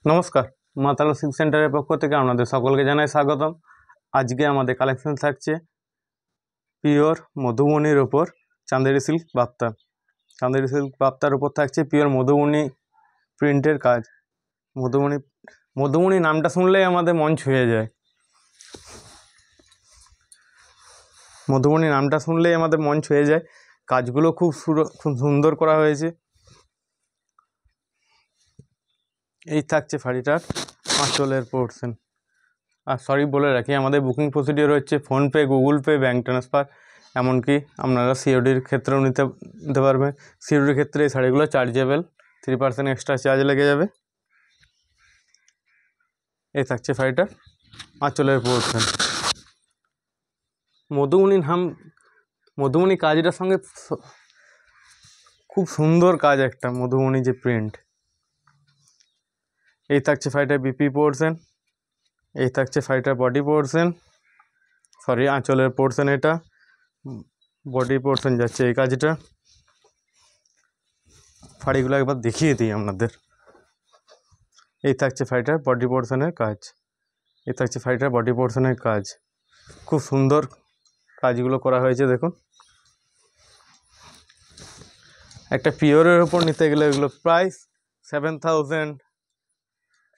নমস্কার, মা তারা সিল্ক সেন্টারের পক্ষ থেকে আপনাদের সকলকে জানাই স্বাগতম। আজকে আমাদের কালেকশন থাকছে পিওর মধুবনির ওপর চাঁদেরি সিল্ক বাপ্তা। চাঁদেরি সিল্ক বাপ্তার ওপর থাকছে পিওর মধুবনি প্রিন্টের কাজ। মধুবনি মধুবনি নামটা শুনলেই আমাদের মন ছুঁয়ে যায়। মধুবনি নামটা শুনলেই আমাদের মন ছুঁয়ে যায়। কাজগুলো খুব সুন্দর করা হয়েছে। এই থাকছে শাড়িটার আঁচলের পোর্শন। আর সরি বলে রাখি, আমাদের বুকিং প্রসিডিওর হচ্ছে PhonePe, Google pay, bank transfer, এমনকি আপনারা সিওডির ক্ষেত্রেও নিতে পারবেন। সিওডির ক্ষেত্রে এই শাড়িগুলো চার্জেবল, 3% এক্সট্রা চার্জ লেগে যাবে। এই থাকছে শাড়িটার আঁচলের পোর্শন। মধুবনি কাজটার সঙ্গে খুব সুন্দর কাজ একটা মধুবনি যে প্রিন্ট। এই থাকছে শাড়িটার বিপি পোর্শন। এই থাকছে শাড়িটার বডি পোর্শন, সরি আঁচলের পোর্শন। এটা বডি পোর্শন যাচ্ছে এই কাজটা। শাড়িগুলো একবার দেখিয়ে দিই আপনাদের। এই থাকছে শাড়িটার বডি পোর্শনের কাজ। এই থাকছে শাড়িটার বডি পোর্শনের কাজ। খুব সুন্দর কাজগুলো করা হয়েছে দেখুন। একটা পিওরের ওপর নিতে গেলে এগুলো প্রাইস 7,000,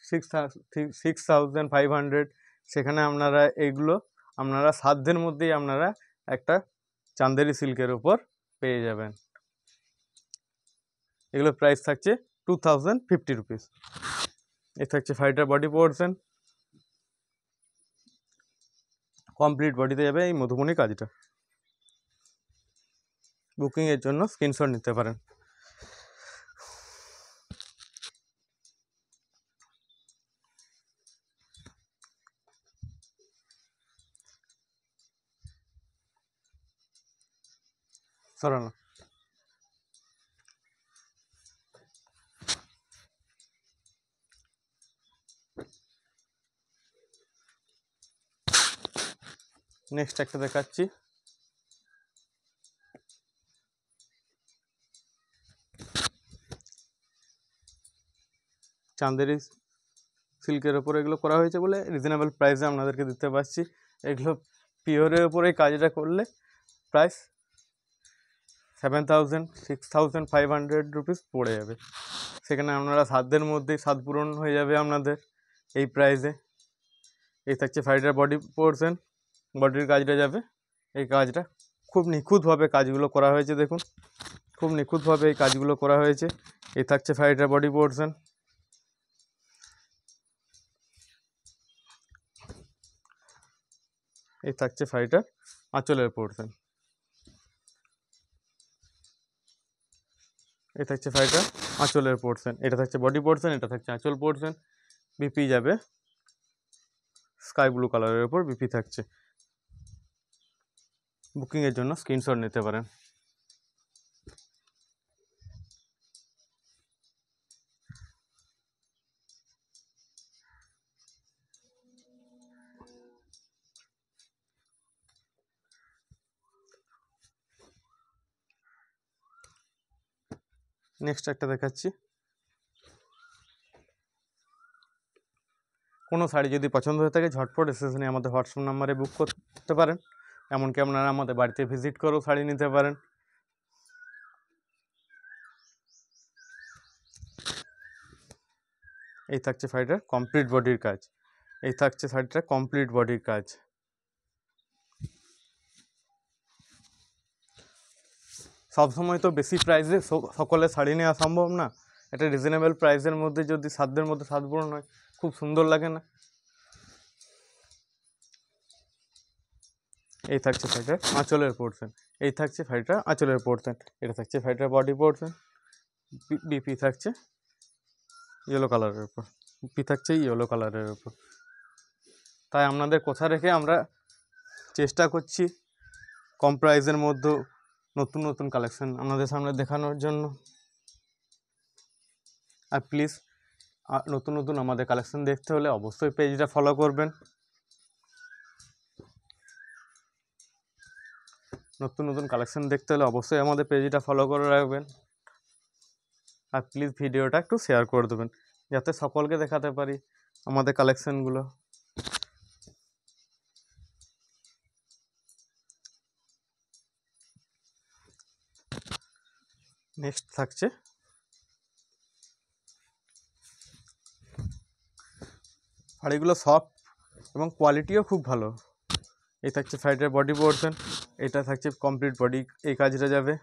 6,500। সেখানে আপনারা সাধ্যের মধ্যেই আপনারা একটা চাঁদেরি সিল্কের ওপর পেয়ে যাবেন। এগুলো প্রাইস থাকছে 2,050 রুপিস। এই থাকছে শাড়িটার বডি পোর্শন। কমপ্লিট বডিতে যাবে এই মধুবনি কাজটা। বুকিংয়ের জন্য স্ক্রিনশট নিতে পারেন। সরানো নেক্সট একটা দেখাচ্ছি। চাঁদেরি সিল্কের ওপর এগুলো করা হয়েছে বলে রিজনেবল প্রাইসে আপনাদেরকে দিতে পারছি। এগুলো পিওরের ওপরে কাজটা করলে প্রাইস 7,000, 6,500 রুপিস পড়ে যাবে। সেখানে আপনারা সাধ্যের মধ্যেই স্বাদ পূরণ হয়ে যাবে আপনাদের এই প্রাইসে। এই থাকছে শাড়িটার বডি পোর্শন। বডির কাজটা যাবে এই কাজটা। খুব নিখুঁতভাবে কাজগুলো করা হয়েছে দেখুন, খুব নিখুঁতভাবে এই কাজগুলো করা হয়েছে। এই থাকছে শাড়িটার বডি পোর্শন। এই থাকছে শাড়িটার আঁচলের পোর্শন। এই থাকছে শাড়িটার আঁচলের পোর্শন। এটা থাকছে বডি পোর্শন, এটা থাকছে আঁচল পোর্শন। বিপি যাবে স্কাই ব্লু কালারের উপর বিপি থাকছে। বুকিংয়ের জন্য স্ক্রিনশট নিতে পারেন। নেক্সট একটা দেখাচ্ছি। কোনো শাড়ি যদি পছন্দ হয়ে থাকে ঝটপট এসে আমাদের হোয়াটসঅ্যাপ নাম্বারে বুক করতে পারেন। এমনকি আপনারা আমাদের বাড়িতে ভিজিট করেও শাড়ি নিতে পারেন। এই থাকছে শাড়িটার কমপ্লিট বডির কাজ। এই থাকছে শাড়িটার কমপ্লিট বডির কাজ। সবসময় তো বেশি প্রাইসে সকলে শাড়ি নেওয়া সম্ভব না। একটা রিজনেবল প্রাইসের মধ্যে যদি সাধ্যের মধ্যে স্বাদ পূরণ হয়, খুব সুন্দর লাগে না? এই থাকছে শাড়িটার আঁচলের পোর্শন। এই থাকছে শাড়িটার আঁচলের পোর্শন। এটা থাকছে শাড়িটার বডি পোর্শন। বিপি থাকছে ইয়েলো কালারের উপর। বিপি থাকছে ইয়েলো কালারের উপর। তাই আপনাদের কথা রেখে আমরা চেষ্টা করছি কম প্রাইসের মধ্যে নতুন নতুন কালেকশন আপনাদের সামনে দেখানোর জন্য। আর প্লিজ নতুন নতুন আমাদের কালেকশন দেখতে হলে অবশ্যই পেজটা ফলো করবেন। নতুন নতুন কালেকশন দেখতে হলে অবশ্যই আমাদের পেজটা ফলো করে রাখবেন। আর প্লিজ ভিডিওটা একটু শেয়ার করে দেবেন। যাতে সকলকে দেখাতে পারি আমাদের কালেকশনগুলো। নেক্সট থাকছে শাড়িগুলো সফট এবং কোয়ালিটিও খুব ভালো। এই থাকছে শাড়িটার বডি পোর্শন, এটা থাকছে কমপ্লিট বডি, এই কাজটা যাবে।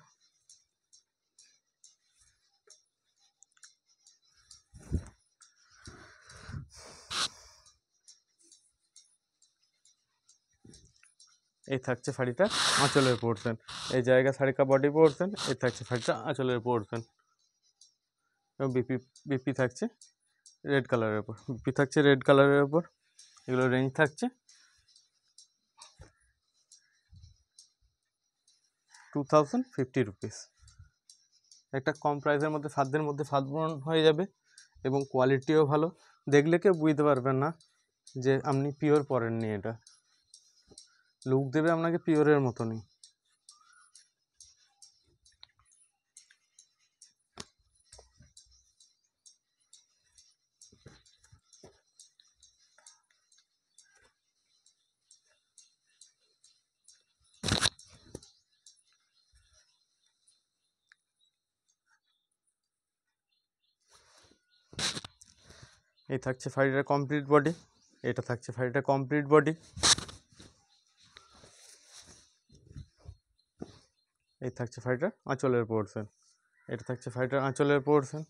এই থাকছে শাড়িটা আঁচলের পোর্শন, এই জায়গা শাড়িটা বডি পোর্শন, এই থাকছে শাড়িটা আঁচলের পোর্শন। এবং বিপি থাকছে রেড কালারের ওপর, বিপি থাকছে রেড কালারের ওপর। এগুলো রেঞ্জ থাকছে 2050 রুপিস। একটা কম প্রাইসের মধ্যে সাধ্যের মধ্যে সাত পূরণ হয়ে যাবে এবং কোয়ালিটিও ভালো। দেখলে কেউ বুঝতে পারবেন না যে আপনি পিওর পরেননি, এটা লুক দেবে আপনাকে পিওরের মতনই। এই থাকছে শাড়িটার কমপ্লিট বডি, এটা থাকছে শাড়িটার কমপ্লিট বডি। এই থাকছে শাড়িটার আঁচলের পোর্শন, এটা থাকছে শাড়িটার আঁচলের পোর্শন।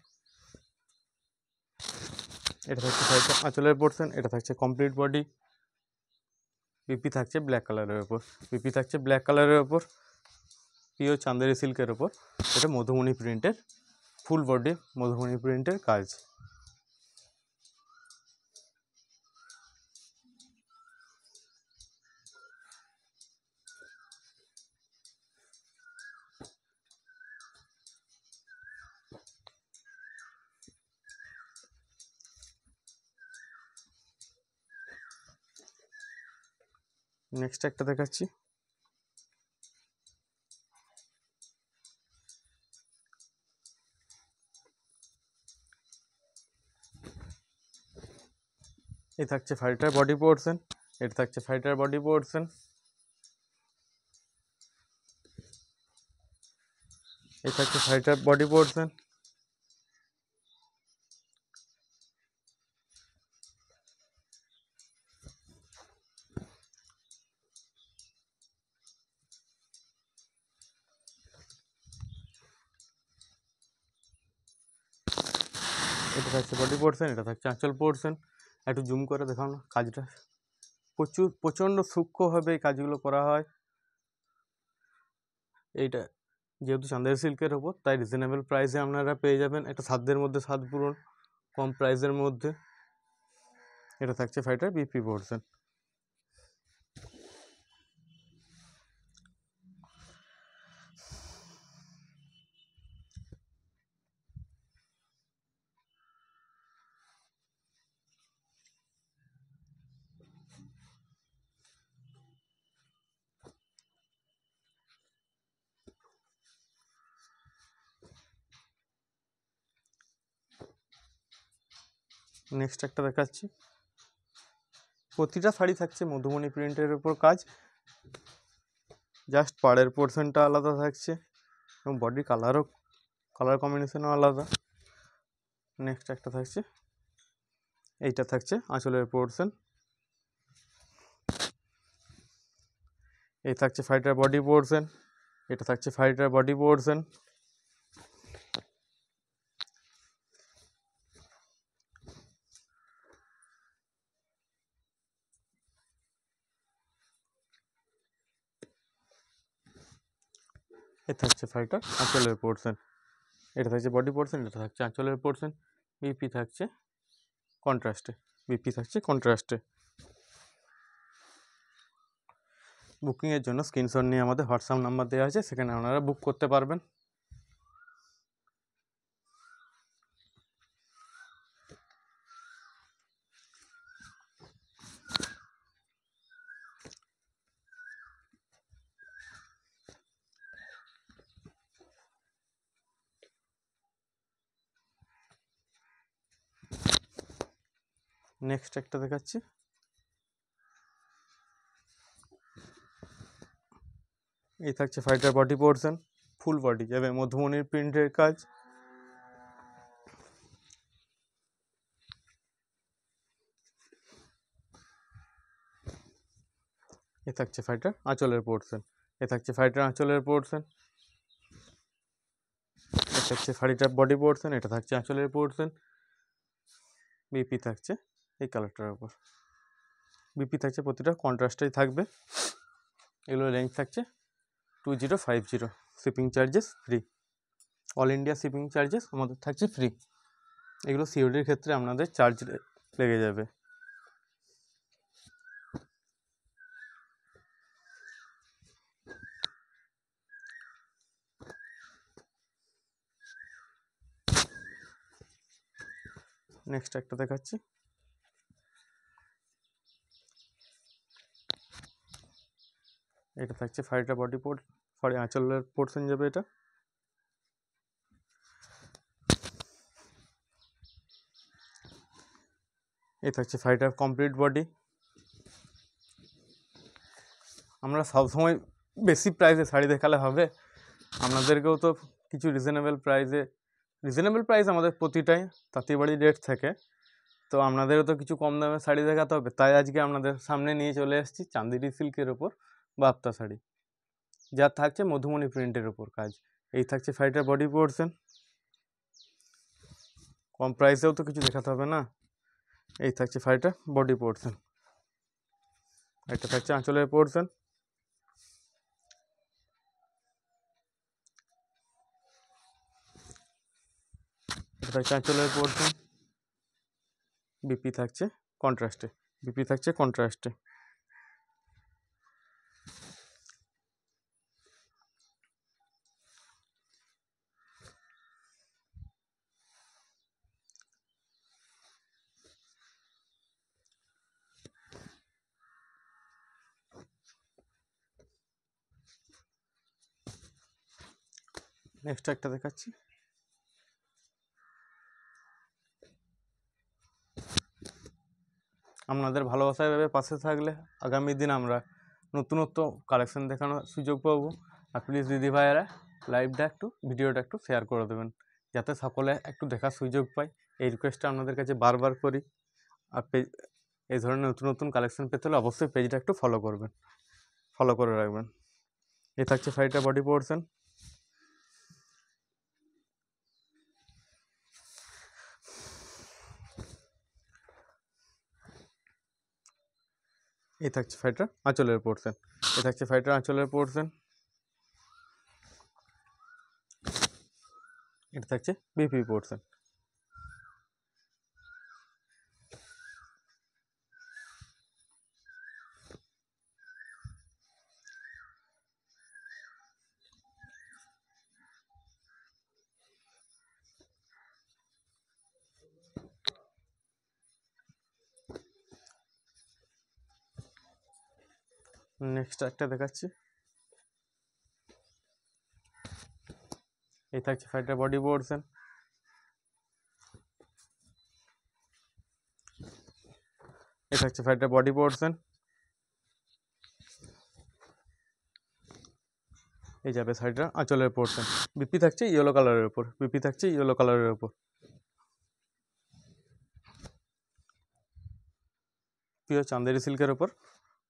এটা থাকছে শাড়িটার আঁচলের পোর্শন, এটা থাকছে কমপ্লিট বডি। বিপি থাকছে ব্ল্যাক কালারের ওপর, বিপি থাকছে ব্ল্যাক কালারের ওপর, পিওর চান্দেরি সিল্কের ওপর। এটা মধুমণি প্রিন্টের ফুল বডি, মধুমণি প্রিন্টের কাজ। নেক্সট একটা দেখাচ্ছি, এই থাকছে শাড়িটার বডি পোর্শন, এটা থাকছে শাড়িটার বডি পোর্শন। এই থাকছে শাড়িটার বডি পোর্শন। এটা থাকছে বডি পোর্শন, এটা থাকছে আঁচল পোর্শন। একটু জুম করে দেখাও না, কাজটা প্রচণ্ড সূক্ষ্মভাবে এই কাজগুলো করা হয়। এইটা যেহেতু চান্দেরি সিল্কের ওপর, তাই রিজনেবল প্রাইসে আপনারা পেয়ে যাবেন, একটা সাধ্যের মধ্যে সাত পূরণ, কম প্রাইসের মধ্যে। এটা থাকছে শাড়িটার বিপি পোর্শন। নেক্সট একটা দেখাচ্ছি, প্রতিটা শাড়ি থাকছে মধুমণি প্রিন্টের উপর কাজ, জাস্ট পাড়ের পোর্শনটা আলাদা থাকছে এবং বডি কালার কম্বিনেশনও আলাদা। নেক্সট একটা থাকছে, এইটা থাকছে আঁচলের পোর্শন। এই থাকছে শাড়িটার বডি পোর্শন, এটা থাকছে শাড়িটার বডি পোর্শন। এ থাকছে শাড়িটার আঁচলের পোর্শন, এটা থাকছে বডি পোর্শন, এটা থাকছে আঁচলের পোর্শন। বিপি থাকছে কন্ট্রাস্টে, বিপি থাকছে কন্ট্রাস্টে। বুকিংয়ের জন্য স্ক্রিনশট নিয়ে আমাদের হোয়াটসঅ্যাপ নাম্বার দেওয়া আছে, সেখানে আপনারা বুক করতে পারবেন। নেক্সট একটা দেখাচ্ছি, এই থাকছে শাড়িটার বডি পোর্শন, ফুল বডি যাবে মধুমণির প্রিন্টের কাজ। এ থাকছে শাড়িটার আঁচলের পোর্শন, এ থাকছে শাড়িটার আঁচলের পোর্শন, এ থাকছে শাড়িটার বডি পোর্শন, এটা থাকছে আঁচলের পোর্শন। বিপি থাকছে এই কালারটার উপর, বিপি থাকছে প্রতিটা কন্ট্রাস্টেই থাকবে। এগুলো রেঞ্জ থাকছে 2050, shipping charges free, all India shipping charges আমাদের থাকছে ফ্রি। এগুলো সিওডির ক্ষেত্রে আপনাদের চার্জ লেগে যাবে। নেক্সট একটা দেখাচ্ছি, এটা থাকছে শাড়িটা বডি পোর্ট, সরি আঁচলের পোর্শন যাবে এটা। এই থাকছে শাড়িটার কমপ্লিট বডি। আমরা সবসময় বেশি প্রাইসে শাড়ি দেখালে হবে, আপনাদেরকেও তো কিছু রিজনেবল প্রাইস আমাদের প্রতিটাই তাঁতিবাড়ি রেট থাকে, তো আপনাদেরও তো কিছু কম দামে শাড়ি দেখাতে হবে। তাই আজকে আপনাদের সামনে নিয়ে চলে এসেছি চান্দেরি সিল্কের ওপর বাপ্তা শাড়ি, যা থাকছে মধুমণি প্রিন্টের ওপর কাজ। এই থাকছে শাড়িটার বডি পোর্শন, কম প্রাইসেও তো কিছু দেখাতে হবে না। এই থাকছে শাড়িটার বডি পোর্শন, এটা থাকছে আঁচলের পোর্শন, এটা থাকছে আঁচলের পোর্শন। বিপি থাকছে কন্ট্রাস্টে, বিপি থাকছে কন্ট্রাস্টে। নেক্সট একটা দেখাচ্ছি, আপনাদের ভালোবাসায় ভাবে পাশে থাকলে আগামী দিন আমরা নতুনত্ব কালেকশন দেখানোর সুযোগ পাবো। আর প্লিজ দিদি ভাইয়েরা লাইভটা একটু ভিডিওটা একটু শেয়ার করে দেবেন, যাতে সকলে একটু দেখার সুযোগ পায়। এই রিকোয়েস্টটা আপনাদের কাছে বারবার করি। আর এই ধরনের নতুন নতুন কালেকশন পেতে হলে অবশ্যই পেজটা একটু ফলো করবেন, ফলো করে রাখবেন। এই থাকছে শাড়িটা বডি পোর্শন, এই থাকছে শাড়িটার আঁচলের পোর্শন, এই থাকছে শাড়িটার আঁচলের পোর্শন, এটা থাকছে বিপি পোর্শন। নেক্সট একটা দেখাচ্ছি, এই থাকছে শাড়িটার বডি পোর্শন, এই থাকছে শাড়িটার বডি পোর্শন। এই যাবে শাড়িটা আঁচলের পোর্শন, বিপি থাকছে ইয়েলো কালারের উপর, বিপি থাকছে ইয়েলো কালারের উপর, পিওর চান্দেরি সিল্কের ওপর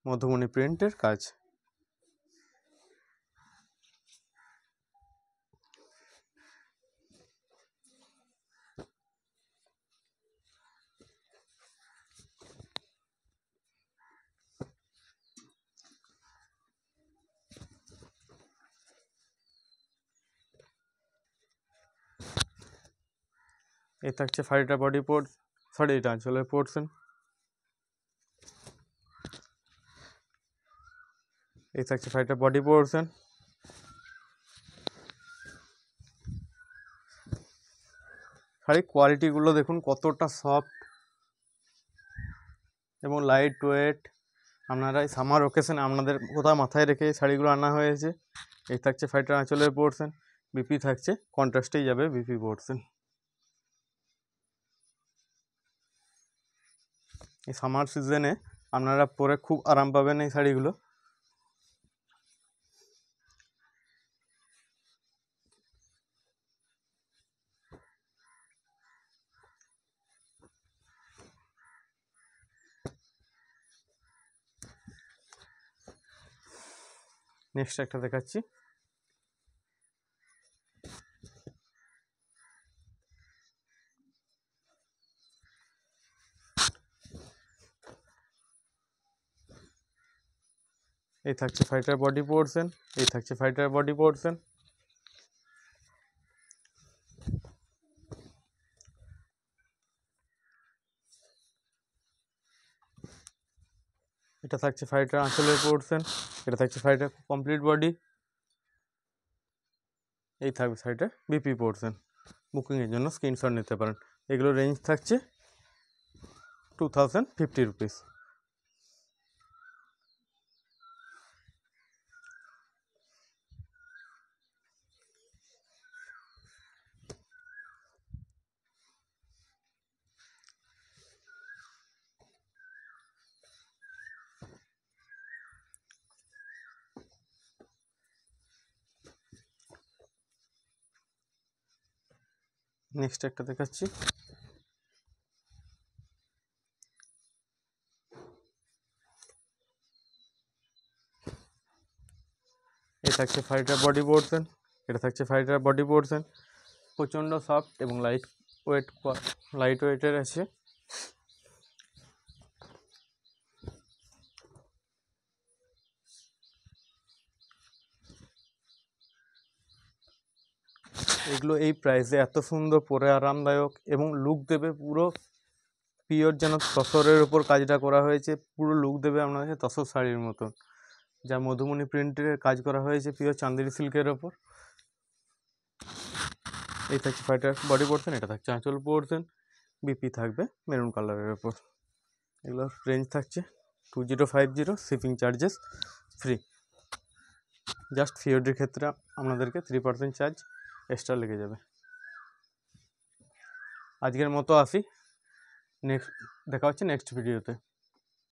মধুমণি প্রিন্টের কাজ। এই থাকছে শাড়িটা বডি এটা আঁচলের পোর্শন, এই থাকছে শাড়িটা বডি পোর্শন। শাড়ির কোয়ালিটিগুলো দেখুন কতটা সফট এবং লাইট ওয়েট। আপনারা এই সামার ওকেশনে আপনাদের কোথাও মাথায় রেখে এই শাড়িগুলো আনা হয়েছে। এই থাকছে শাড়িটার আঁচলের পোর্শন, বিপি থাকছে কন্ট্রাস্টেই যাবে বিপি পোর্শন। এই সামার সিজনে আপনারা পরে খুব আরাম পাবেন এই শাড়িগুলো। নেক্সট একটা দেখাচ্ছি, এই থাকছে ফাইটার বডি পোর্শন, এই থাকছে ফাইটার বডি পোর্শন। এটা থাকছে ফাইটার আঁচলের পোর্শন, এটা থাকছে ফাইটার কমপ্লিট বডি, এই থাকবে ফাইটার বিপি পোর্শন। বুকিংয়ের জন্য স্ক্রিনশট নিতে পারেন। এগুলো রেঞ্জ থাকছে 2050 রুপিস। নেক্সট একটা দেখাচ্ছি, এই থাকছে ফাইটার বডি পোর্শন, এটা থাকছে ফাইটার বডি পোর্শন। প্রচণ্ড সফট এবং লাইট ওয়েটের আছে। এগুলো এই প্রাইসে এত সুন্দর, পরে আরামদায়ক এবং লুক দেবে পুরো পিওর, যেন তসরের ওপর কাজটা করা হয়েছে, পুরো লুক দেবে আপনাকে তসর শাড়ির মতন। যা মধুমণি প্রিন্টের কাজ করা হয়েছে পিওর চান্দেরি সিল্কের ওপর। এই থাকছে ফাইটার বডি পোর্শন, এটা থাকছে আঁচল পোর্শন, বিপি থাকবে মেরুন কালারের ওপর। এগুলোর রেঞ্জ থাকছে 2050, শিপিং চার্জেস ফ্রি। জাস্ট সিওডির ক্ষেত্রে আপনাদেরকে 3% চার্জ এক্সট্রা লেগে যাবে। আজকের মতো আসি, নেক্সট দেখা হচ্ছে নেক্সট ভিডিওতে।